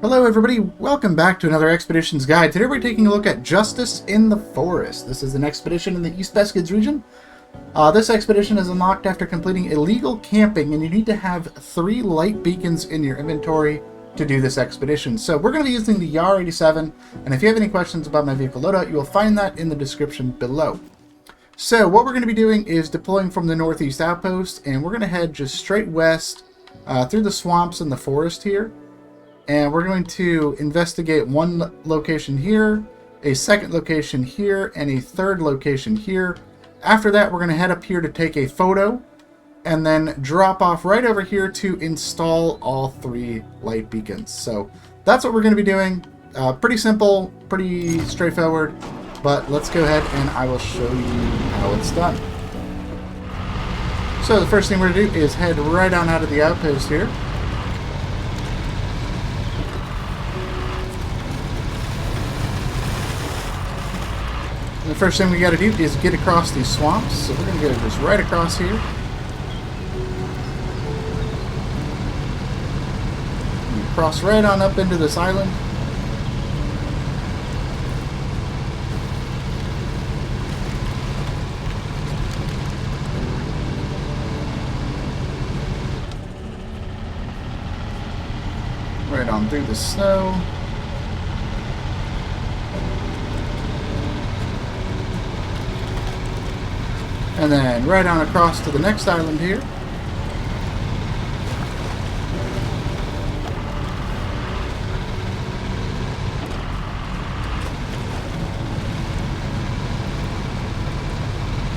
Hello everybody, welcome back to another Expeditions Guide. Today we're taking a look at Justice in the Forest. This is an expedition in the East Beskids region. This expedition is unlocked after completing illegal camping, and you need to have 3 light beacons in your inventory to do this expedition. So we're going to be using the Yar 87, and if you have any questions about my vehicle loadout, you will find that in the description below. So what we're going to be doing is deploying from the northeast outpost, and we're going to head just straight west through the swamps and the forest here. And we're going to investigate one location here, a second location here, and a third location here. After that, we're going to head up here to take a photo, and then drop off right over here to install all 3 light beacons. So that's what we're going to be doing. Pretty simple, pretty straightforward, but let's go ahead and I will show you how it's done. So the first thing we're going to do is head right on out of the outpost here. The first thing we got to do is get across these swamps, so we're going to go just right across here. And cross right on up into this island. Right on through the snow. And then right on across to the next island here.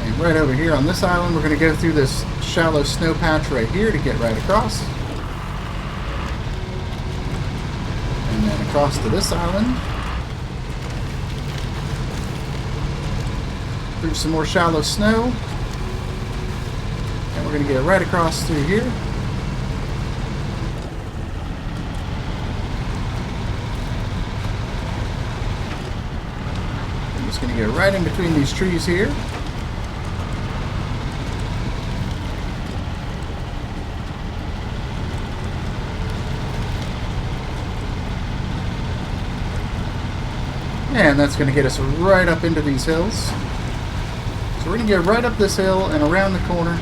And right over here on this island, we're going to go through this shallow snow patch right here to get right across. And then across to this island. Through some more shallow snow. And we're going to get right across through here. I'm just going to get right in between these trees here. And that's going to get us right up into these hills. So we're going to get right up this hill and around the corner.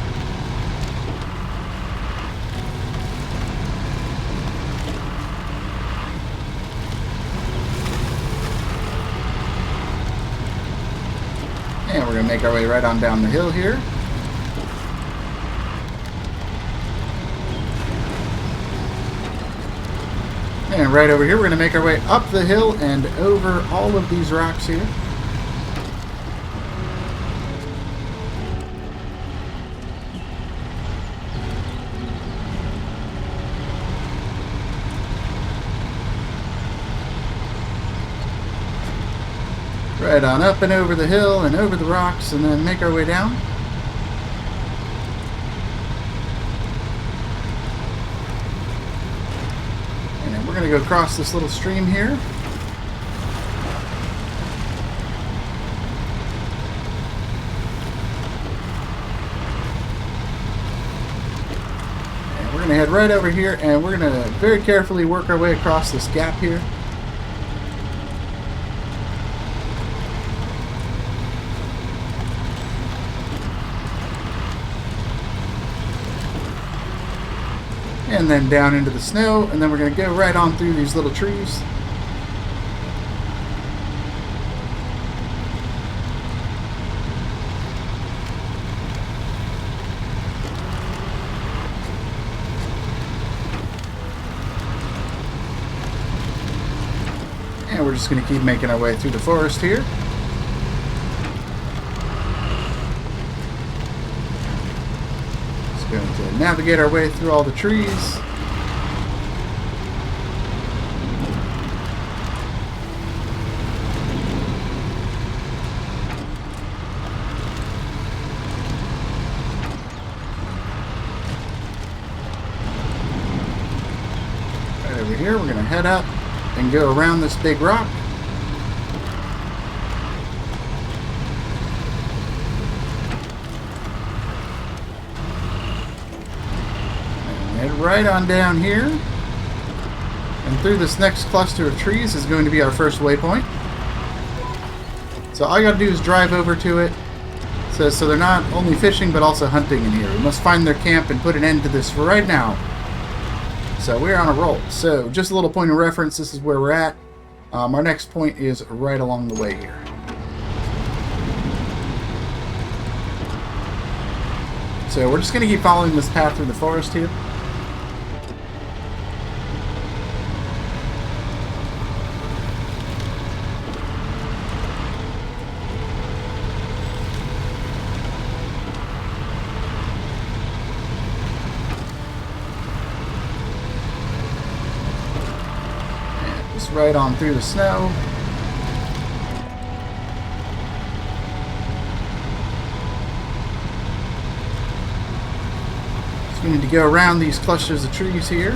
And we're going to make our way right on down the hill here. And right over here, we're going to make our way up the hill and over all of these rocks here. Right on up and over the hill and over the rocks, and then make our way down. And then we're going to go across this little stream here. And we're going to head right over here, and we're going to very carefully work our way across this gap here. And then down into the snow, and then we're going to go right on through these little trees. And we're just going to keep making our way through the forest here. Going to navigate our way through all the trees. Right over here, we're going to head up and go around this big rock. Head right on down here. And through this next cluster of trees is going to be our first waypoint. So all you gotta do is drive over to it. So they're not only fishing but also hunting in here. We must find their camp and put an end to this right now. So we're on a roll. So just a little point of reference, this is where we're at. Our next point is right along the way here. So we're just going to keep following this path through the forest here. Right on through the snow. So we need to go around these clusters of trees here.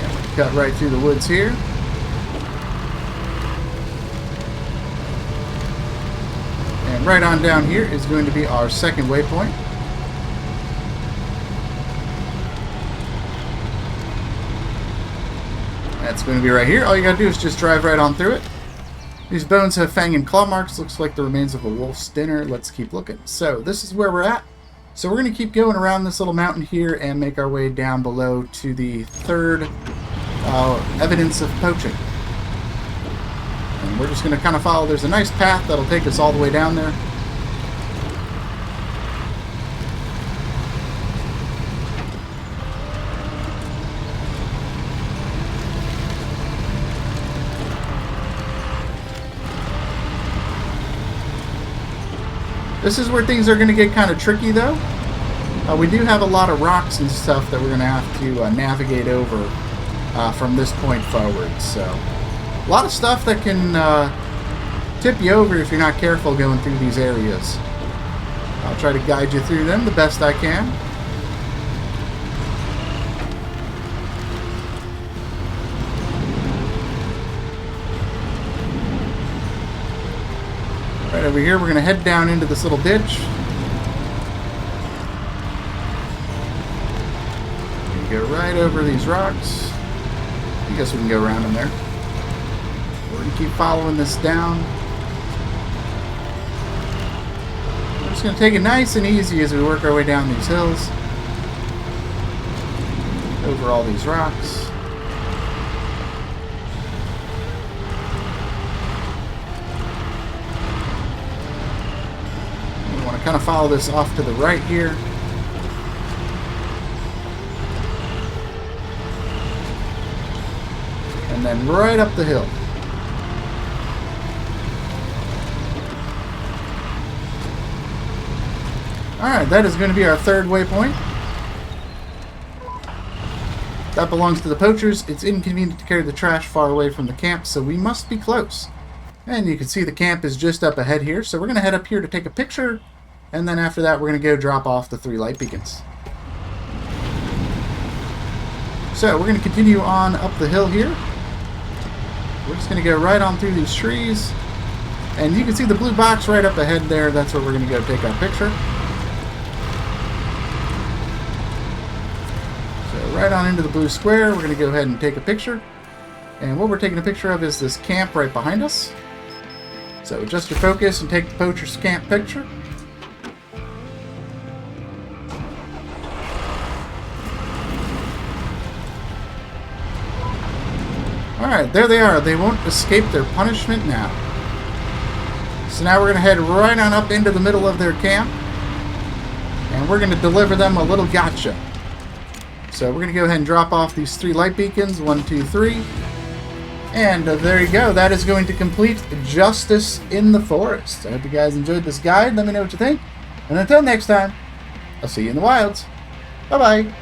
And we cut right through the woods here. Right on down here is going to be our second waypoint. That's going to be right here. All you gotta do is just drive right on through it. These bones have fang and claw marks. Looks like the remains of a wolf's dinner. Let's keep looking. So this is where we're at. So we're going to keep going around this little mountain here and make our way down below to the third evidence of poaching. And we're just going to kind of follow. There's a nice path that'll take us all the way down there. This is where things are going to get kind of tricky, though. We do have a lot of rocks and stuff that we're going to have to navigate over from this point forward. So, a lot of stuff that can tip you over if you're not careful going through these areas. I'll try to guide you through them the best I can. Right over here, we're going to head down into this little ditch. Go right over these rocks. I guess we can go around in there. We're going to keep following this down. We're just going to take it nice and easy as we work our way down these hills. Over all these rocks. We want to kind of follow this off to the right here. And then right up the hill. Alright, that is going to be our third waypoint. That belongs to the poachers. It's inconvenient to carry the trash far away from the camp, so we must be close. And you can see the camp is just up ahead here, so we're going to head up here to take a picture, and then after that we're going to go drop off the 3 light beacons. So we're going to continue on up the hill here. We're just going to go right on through these trees. And you can see the blue box right up ahead there. That's where we're going to go take our picture. So right on into the blue square, we're going to go ahead and take a picture. And what we're taking a picture of is this camp right behind us. So adjust your focus and take the poacher's camp picture. Alright, there they are. They won't escape their punishment now. So now we're going to head right on up into the middle of their camp. And we're going to deliver them a little gotcha. So we're going to go ahead and drop off these 3 light beacons. 1, 2, 3. And there you go. That is going to complete Justice in the Forest. I hope you guys enjoyed this guide. Let me know what you think. And until next time, I'll see you in the wilds. Bye-bye.